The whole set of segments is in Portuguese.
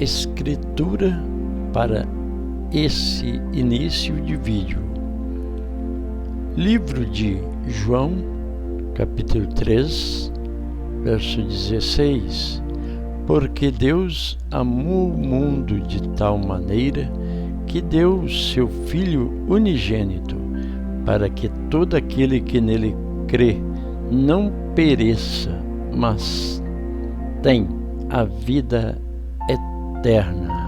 escritura para esse início de vídeo. Livro de João, capítulo 3, verso 16. Porque Deus amou o mundo de tal maneira que deu seu Filho unigênito, para que todo aquele que nele crê não pereça, mas tenha a vida eterna.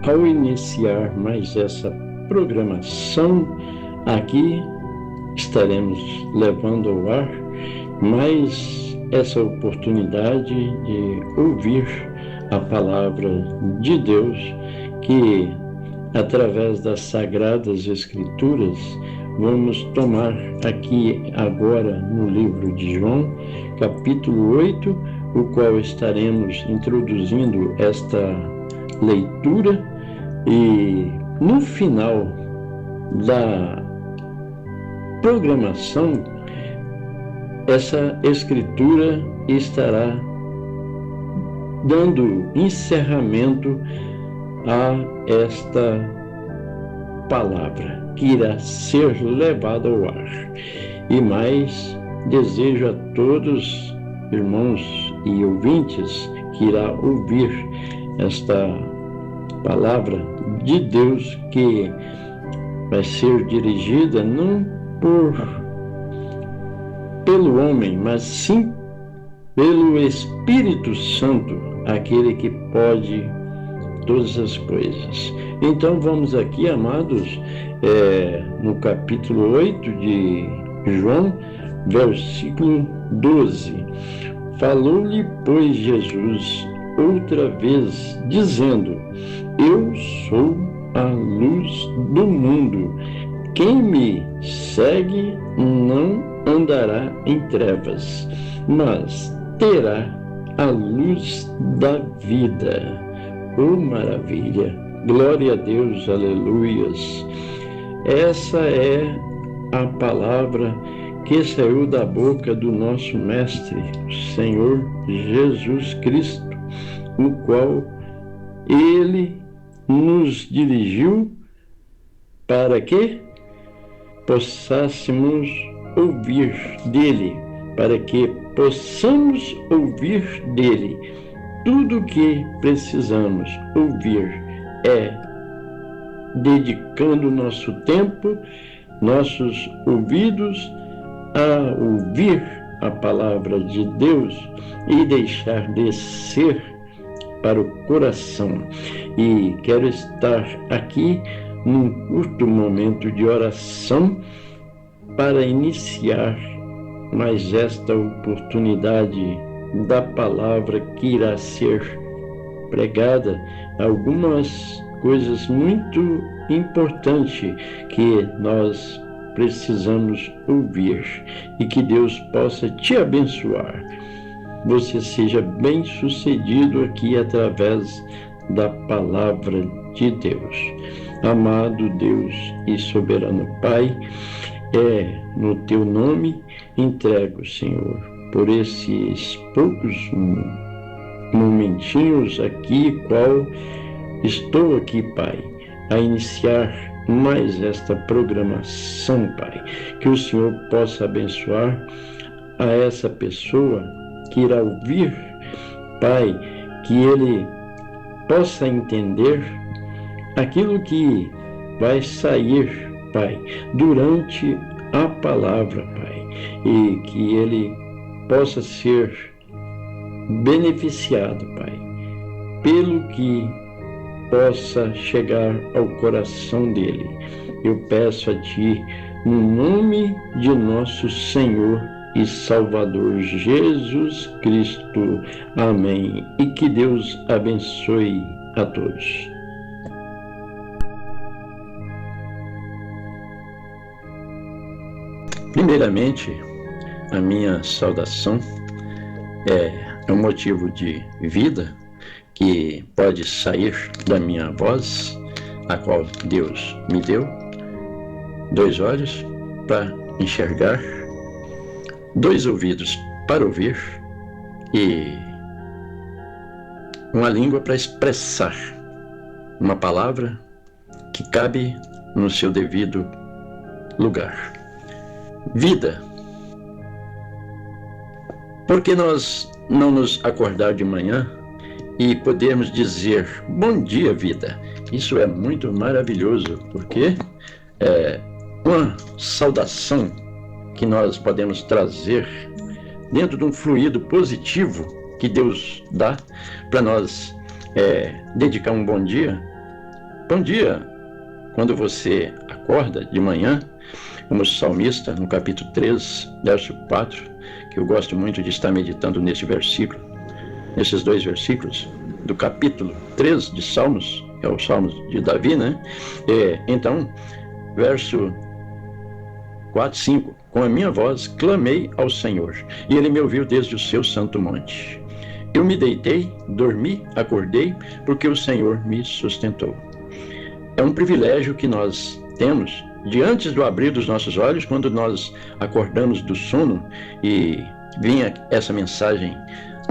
Ao iniciar mais essa programação, aqui estaremos levando ao ar mais essa oportunidade de ouvir a palavra de Deus, que através das Sagradas Escrituras vamos tomar aqui agora no livro de João, capítulo 8, o qual estaremos introduzindo esta leitura. E no final da programação, essa escritura estará dando encerramento a esta palavra que irá ser levada ao ar. E mais, desejo a todos, irmãos e ouvintes, que irá ouvir esta palavra de Deus, que vai ser dirigida não pelo homem, mas sim pelo Espírito Santo, aquele que pode todas as coisas. Então vamos aqui, amados, no capítulo 8 de João, versículo 12. Falou-lhe, pois, Jesus outra vez, dizendo: Eu sou a luz do mundo. Quem me segue não andará em trevas, mas terá a luz da vida. Oh, maravilha! Glória a Deus, aleluias! Essa é a palavra que saiu da boca do nosso Mestre, o Senhor Jesus Cristo, o qual Ele nos dirigiu para que possássemos ouvir dele, para que possamos ouvir dele. Tudo o que precisamos ouvir é dedicando nosso tempo, nossos ouvidos a ouvir a palavra de Deus e deixar descer para o coração. E quero estar aqui num curto momento de oração para iniciar mais esta oportunidade da palavra que irá ser pregada. Algumas coisas muito importantes que nós precisamos ouvir, e que Deus possa te abençoar. Você seja bem sucedido aqui através da palavra de Deus. Amado Deus e soberano Pai, no teu nome entrego, Senhor, por esses poucos momentinhos aqui, qual estou aqui, Pai, a iniciar mais esta programação, Pai, que o Senhor possa abençoar a essa pessoa que irá ouvir, Pai, que ele possa entender aquilo que vai sair, Pai, durante a palavra, Pai, e que ele possa ser beneficiado, Pai, pelo que possa chegar ao coração dele. eu peço a Ti, no nome de nosso Senhor e Salvador Jesus Cristo. Amém. E que Deus abençoe a todos. Primeiramente, a minha saudação é um motivo de vida que pode sair da minha voz, a qual Deus me deu, 2 olhos para enxergar, 2 ouvidos para ouvir e uma língua para expressar uma palavra que cabe no seu devido lugar. Vida. Por que nós não nos acordar de manhã e podermos dizer bom dia, vida? Isso é muito maravilhoso, porque é uma saudação que nós podemos trazer dentro de um fluido positivo que Deus dá para nós dedicar um bom dia. Bom dia quando você acorda de manhã, como o salmista, no capítulo 3, verso 4, que eu gosto muito de estar meditando nesse versículo, nesses 2 versículos, do capítulo 3 de Salmos, que é o Salmos de Davi, né? Então, verso 4, 5, com a minha voz clamei ao Senhor, e Ele me ouviu desde o seu santo monte. Eu me deitei, dormi, acordei, porque o Senhor me sustentou. É um privilégio que nós temos de antes do abrir dos nossos olhos, quando nós acordamos do sono e vinha essa mensagem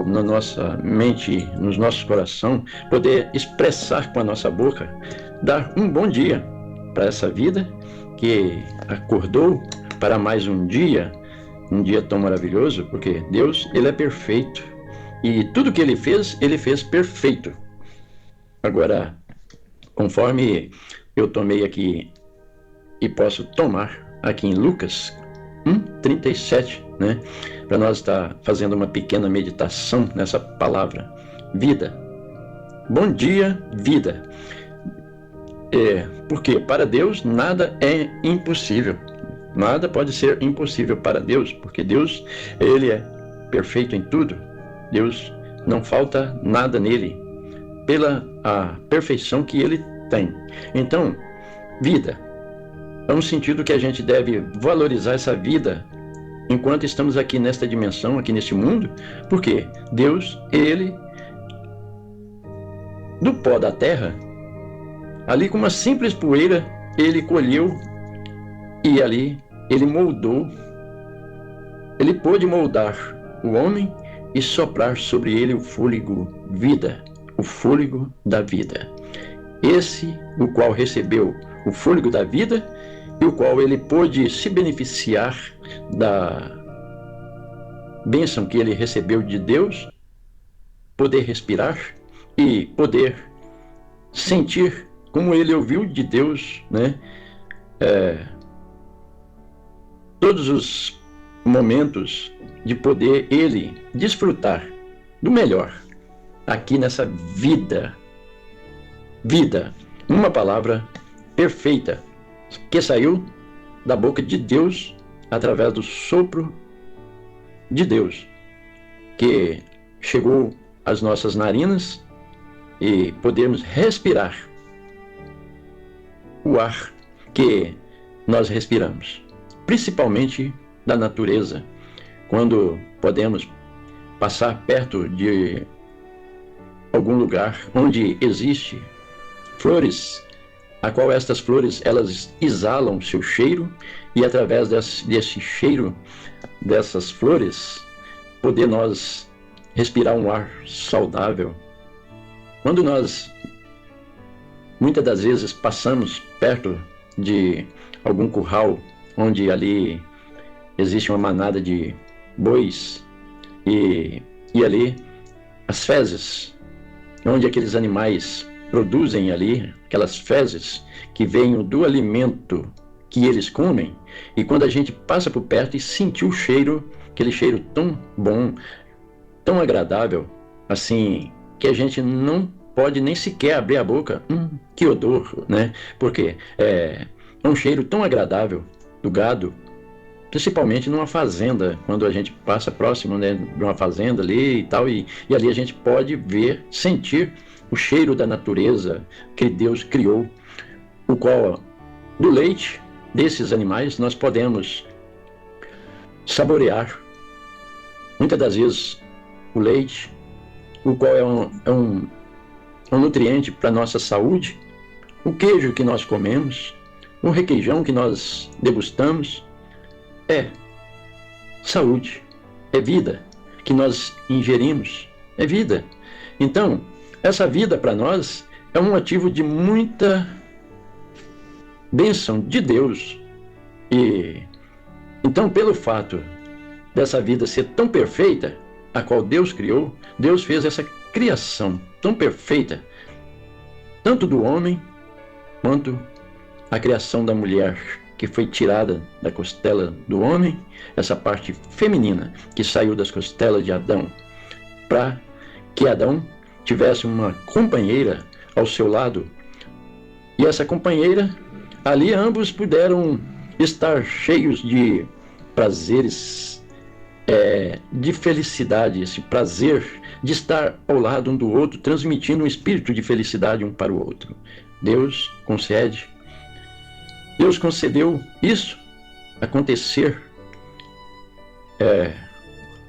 na nossa mente, nos nossos corações, poder expressar com a nossa boca, dar um bom dia para essa vida que acordou para mais um dia tão maravilhoso, porque Deus, Ele é perfeito e tudo que Ele fez perfeito. Agora, conforme eu tomei aqui e posso tomar aqui em Lucas 1:37, né? Para nós estar fazendo uma pequena meditação nessa palavra, vida. Bom dia, vida. Porque para Deus nada é impossível. Nada pode ser impossível para Deus, porque Deus, Ele é perfeito em tudo. Deus, não falta nada nele, pela a perfeição que Ele tem. Então, vida. É um sentido que a gente deve valorizar essa vida enquanto estamos aqui nesta dimensão, aqui neste mundo, porque Deus, Ele, do pó da terra, ali com uma simples poeira, Ele colheu e ali Ele moldou, Ele pôde moldar o homem e soprar sobre ele o fôlego vida, o fôlego da vida. Esse, o qual recebeu o fôlego da vida, e o qual ele pôde se beneficiar da bênção que ele recebeu de Deus, poder respirar e poder sentir como ele ouviu de Deus, né? Todos os momentos de poder ele desfrutar do melhor aqui nessa vida, uma palavra perfeita, que saiu da boca de Deus através do sopro de Deus, que chegou às nossas narinas e podemos respirar o ar que nós respiramos, principalmente da natureza, quando podemos passar perto de algum lugar onde existe flores, a qual estas flores elas exalam seu cheiro, e através desse cheiro dessas flores poder nós respirar um ar saudável. Quando nós muitas das vezes passamos perto de algum curral onde ali existe uma manada de bois e ali as fezes, onde aqueles animais produzem ali, aquelas fezes que vêm do alimento que eles comem, e quando a gente passa por perto e sentiu o cheiro, aquele cheiro tão bom, tão agradável, assim, que a gente não pode nem sequer abrir a boca, que odor, né? Porque É um cheiro tão agradável do gado, principalmente numa fazenda, quando a gente passa próximo, né, de uma fazenda ali e tal, e ali a gente pode ver, sentir o cheiro da natureza que Deus criou, o qual, do leite desses animais, nós podemos saborear. Muitas das vezes, o leite, o qual é um nutriente para a nossa saúde, o queijo que nós comemos, o requeijão que nós degustamos, é saúde, é vida que nós ingerimos, é vida. Então, essa vida para nós é um motivo de muita bênção de Deus. E então, pelo fato dessa vida ser tão perfeita, a qual Deus criou, Deus fez essa criação tão perfeita, tanto do homem quanto a criação da mulher, que foi tirada da costela do homem, essa parte feminina que saiu das costelas de Adão, para que Adão tivesse uma companheira ao seu lado. E essa companheira, ali ambos puderam estar cheios de prazeres, de felicidade, esse prazer de estar ao lado um do outro, transmitindo um espírito de felicidade um para o outro. Deus concedeu isso acontecer.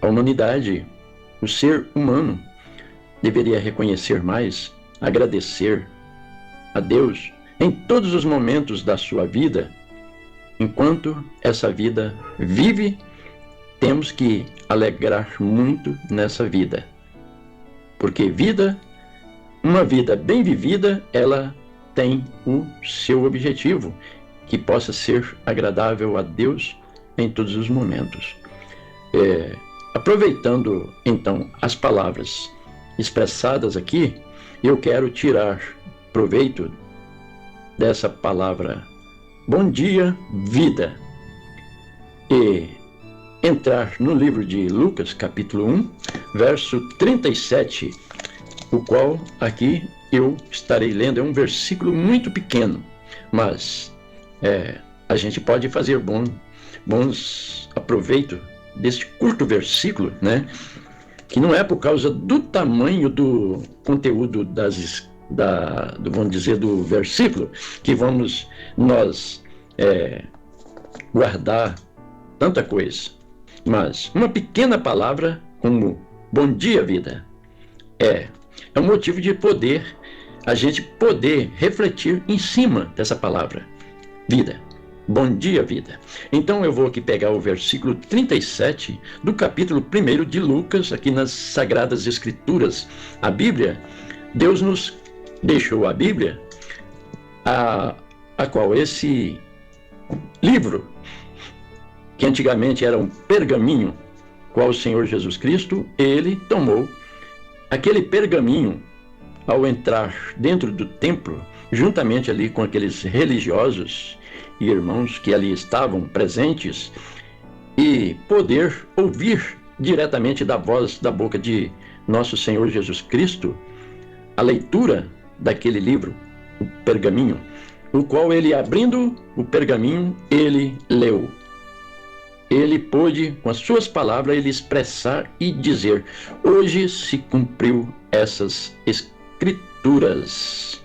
A humanidade, o ser humano, deveria reconhecer mais, agradecer a Deus em todos os momentos da sua vida. Enquanto essa vida vive, temos que alegrar muito nessa vida. Porque uma vida bem vivida, ela tem o seu objetivo, que possa ser agradável a Deus em todos os momentos. Aproveitando então as palavras expressadas aqui, eu quero tirar proveito dessa palavra bom dia, vida, e entrar no livro de Lucas, capítulo 1, verso 37, o qual aqui eu estarei lendo. É um versículo muito pequeno, mas a gente pode fazer bons aproveito deste curto versículo, né? Que não é por causa do tamanho do conteúdo vamos dizer, do versículo, que vamos nós guardar tanta coisa. Mas uma pequena palavra como bom dia, vida, é um motivo de a gente poder refletir em cima dessa palavra, vida. Bom dia, vida. Então eu vou aqui pegar o versículo 37 do capítulo 1 de Lucas, aqui nas Sagradas Escrituras. A Bíblia, Deus nos deixou a Bíblia, a qual esse livro, que antigamente era um pergaminho, qual o Senhor Jesus Cristo, ele tomou aquele pergaminho ao entrar dentro do templo, juntamente ali com aqueles religiosos e irmãos que ali estavam presentes, e poder ouvir diretamente da voz da boca de nosso Senhor Jesus Cristo a leitura daquele livro, o pergaminho, o qual ele, abrindo o pergaminho, ele leu. Ele pôde, com as suas palavras, ele expressar e dizer: hoje se cumpriu essas escrituras.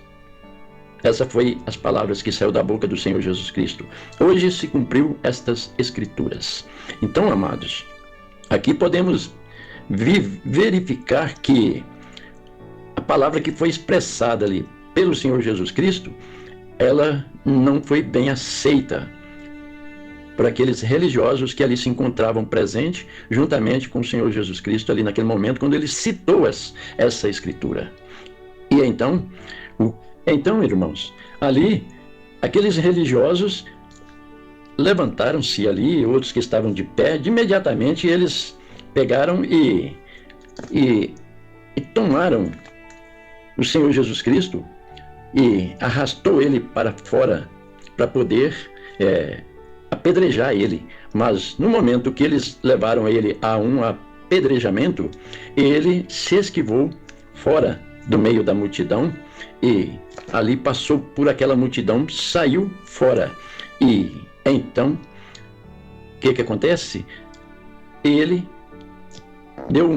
Essas foram as palavras que saíram da boca do Senhor Jesus Cristo. Hoje se cumpriu estas escrituras. Então, amados, aqui podemos verificar que a palavra que foi expressada ali pelo Senhor Jesus Cristo, ela não foi bem aceita por aqueles religiosos que ali se encontravam presentes, juntamente com o Senhor Jesus Cristo, ali naquele momento, quando ele citou essa escritura. E então, irmãos, ali, aqueles religiosos levantaram-se ali, outros que estavam de pé, de imediatamente eles pegaram e tomaram o Senhor Jesus Cristo e arrastou ele para fora para poder apedrejar ele. Mas no momento que eles levaram ele a um apedrejamento, ele se esquivou fora do meio da multidão e ali passou por aquela multidão, saiu fora. E então, o que acontece? Ele deu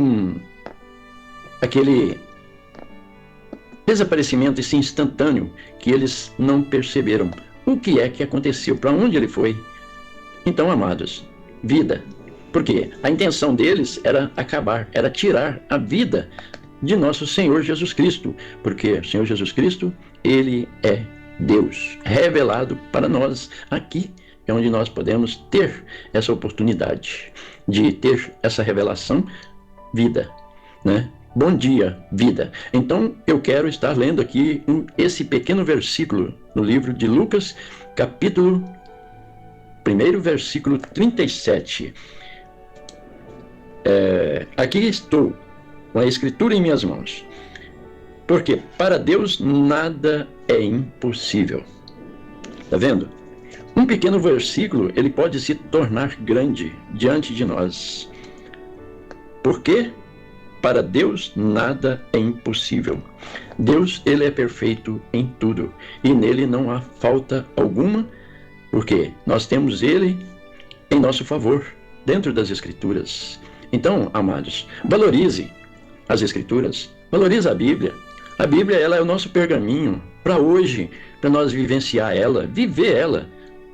aquele desaparecimento esse instantâneo que eles não perceberam. O que é que aconteceu? Para onde ele foi? Então, amados, vida. Porque a intenção deles era acabar, era tirar a vida de nosso Senhor Jesus Cristo. Porque o Senhor Jesus Cristo, ele é Deus, revelado para nós aqui. É onde nós podemos ter essa oportunidade de ter essa revelação, vida, né? Bom dia, vida. Então, eu quero estar lendo aqui esse pequeno versículo no livro de Lucas, capítulo 1, versículo 37. Aqui estou, com a escritura em minhas mãos. Porque para Deus nada é impossível. Está vendo? Um pequeno versículo, ele pode se tornar grande diante de nós. Porque para Deus nada é impossível. Deus, ele é perfeito em tudo. E nele não há falta alguma, porque nós temos ele em nosso favor, dentro das Escrituras. Então, amados, valorize as Escrituras, valorize a Bíblia. A Bíblia, ela é o nosso pergaminho para hoje, para nós vivenciar ela, viver ela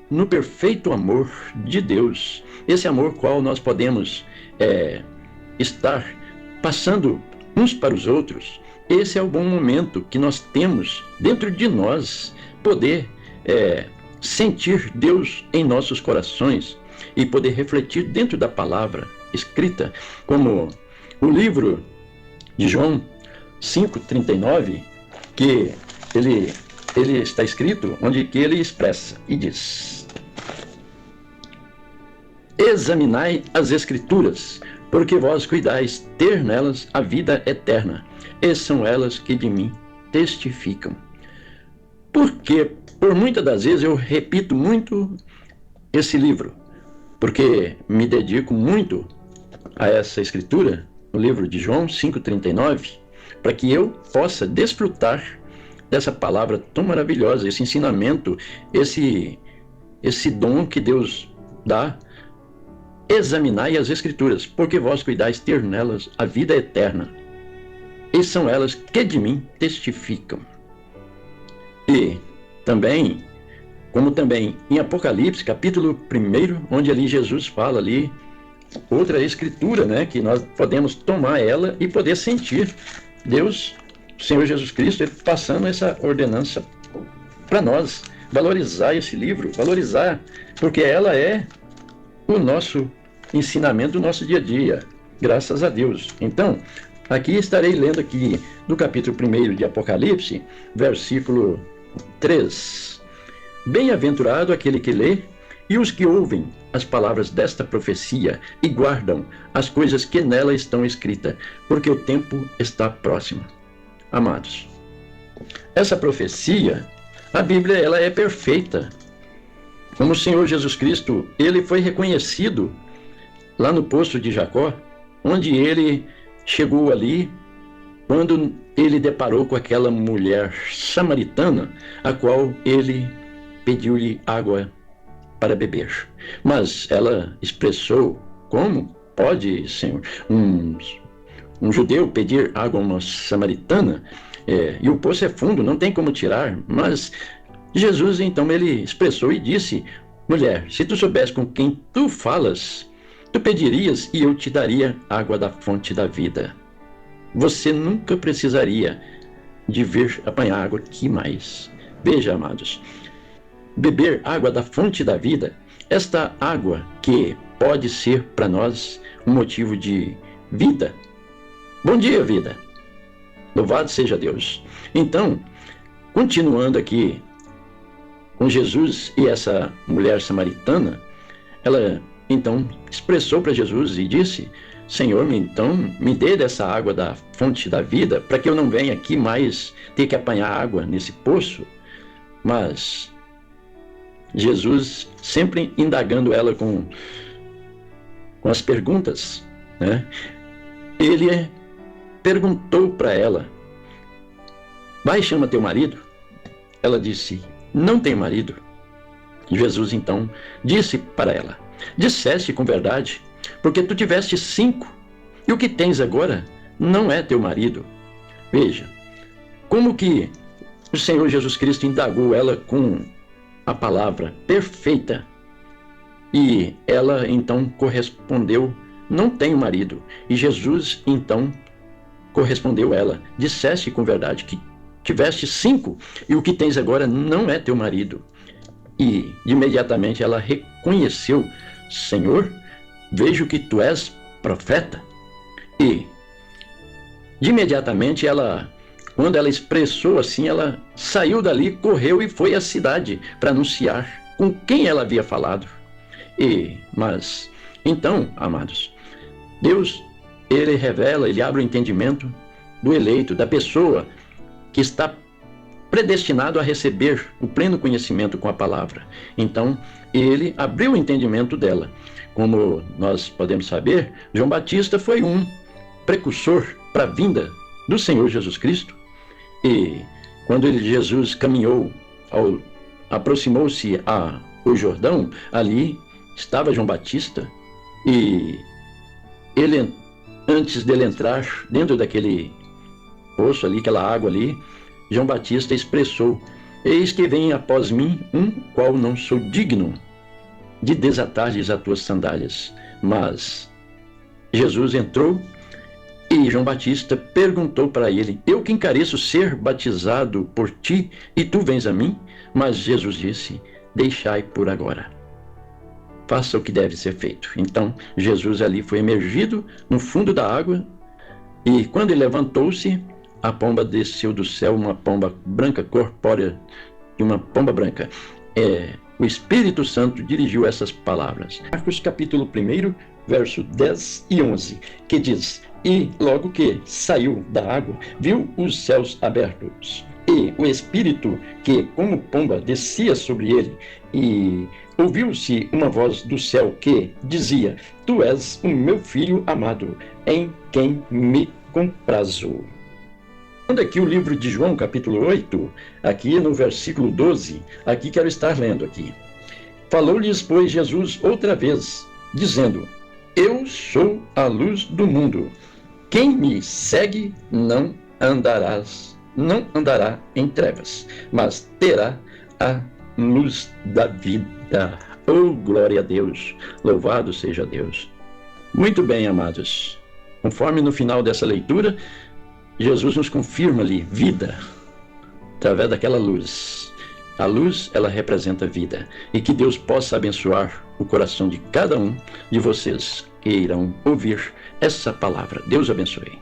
no perfeito amor de Deus. Esse amor qual nós podemos estar passando uns para os outros. Esse é o bom momento que nós temos dentro de nós, poder sentir Deus em nossos corações e poder refletir dentro da palavra escrita, como o livro de João 5,39, que ele está escrito, onde que ele expressa e diz: examinai as Escrituras, porque vós cuidais ter nelas a vida eterna, e são elas que de mim testificam. Porque, por muitas das vezes, eu repito muito esse livro, porque me dedico muito a essa escritura, no livro de João 5,39, para que eu possa desfrutar dessa palavra tão maravilhosa, esse ensinamento, esse dom que Deus dá. Examinai as Escrituras, porque vós cuidais ter nelas a vida eterna, e são elas que de mim testificam. E também, como também em Apocalipse, capítulo 1, onde ali Jesus fala ali, outra escritura, né, que nós podemos tomar ela e poder sentir Deus, o Senhor Jesus Cristo, ele passando essa ordenança para nós, valorizar esse livro, valorizar, porque ela é o nosso ensinamento do nosso dia a dia, graças a Deus. Então, aqui estarei lendo aqui do capítulo 1 de Apocalipse, versículo 3. Bem-aventurado aquele que lê e os que ouvem as palavras desta profecia e guardam as coisas que nela estão escritas, porque o tempo está próximo. Amados, essa profecia, a Bíblia, ela é perfeita. Como o Senhor Jesus Cristo, ele foi reconhecido lá no poço de Jacó, onde ele chegou ali, quando ele deparou com aquela mulher samaritana, a qual ele pediu-lhe água para beber. Mas ela expressou: como pode, Senhor, um judeu pedir água a uma samaritana? E o poço é fundo, não tem como tirar. Mas Jesus, então, ele expressou e disse: mulher, se tu soubesse com quem tu falas, tu pedirias e eu te daria água da fonte da vida. Você nunca precisaria de vir apanhar água aqui mais. Veja, amados, beber água da fonte da vida, esta água que pode ser para nós um motivo de vida. Bom dia, vida. Louvado seja Deus. Então, continuando aqui com Jesus e essa mulher samaritana, ela então expressou para Jesus e disse: Senhor, então me dê dessa água da fonte da vida, para que eu não venha aqui mais ter que apanhar água nesse poço. Mas Jesus, sempre indagando ela com as perguntas, né? Ele perguntou para ela: vai, chama teu marido? Ela disse: não tenho marido. Jesus então disse para ela: disseste com verdade, porque tu tiveste 5, e o que tens agora não é teu marido. Veja, como que o Senhor Jesus Cristo indagou ela com a palavra perfeita. E ela então correspondeu: não tenho marido. E Jesus então correspondeu ela: disseste com verdade que tiveste 5, e o que tens agora não é teu marido. E imediatamente ela reconheceu: Senhor, vejo que tu és profeta. E imediatamente quando ela expressou assim, ela saiu dali, correu e foi à cidade para anunciar com quem ela havia falado. Mas então, amados, Deus, ele revela, ele abre o entendimento do eleito, da pessoa que está predestinado a receber o pleno conhecimento com a palavra. Então, ele abriu o entendimento dela. Como nós podemos saber, João Batista foi um precursor para a vinda do Senhor Jesus Cristo. E quando Jesus caminhou, aproximou-se ao Jordão, ali estava João Batista, e ele, antes dele entrar dentro daquele poço ali, aquela água ali, João Batista expressou: eis que vem após mim um qual não sou digno de desatar-lhes as tuas sandálias. Mas Jesus entrou e João Batista perguntou para ele: eu que encareço ser batizado por ti, e tu vens a mim? Mas Jesus disse: deixai por agora. Faça o que deve ser feito. Então Jesus ali foi emergido no fundo da água, e quando ele levantou-se, a pomba desceu do céu, uma pomba branca, corpórea de uma pomba branca. O Espírito Santo dirigiu essas palavras. Marcos capítulo 1, verso 10 e 11, que diz: e logo que saiu da água, viu os céus abertos, e o Espírito que, como pomba, descia sobre ele, e ouviu-se uma voz do céu que dizia: tu és o meu filho amado, em quem me comprazo. Quando aqui o livro de João, capítulo 8, aqui no versículo 12, aqui quero estar lendo aqui. Falou-lhes, pois, Jesus outra vez, dizendo: eu sou a luz do mundo. Quem me segue não andará em trevas, mas terá a luz da vida. Oh, glória a Deus! Louvado seja Deus! Muito bem, amados. Conforme no final dessa leitura, Jesus nos confirma ali vida, através daquela luz. A luz, ela representa vida. E que Deus possa abençoar o coração de cada um de vocês que irão ouvir essa palavra. Deus abençoe.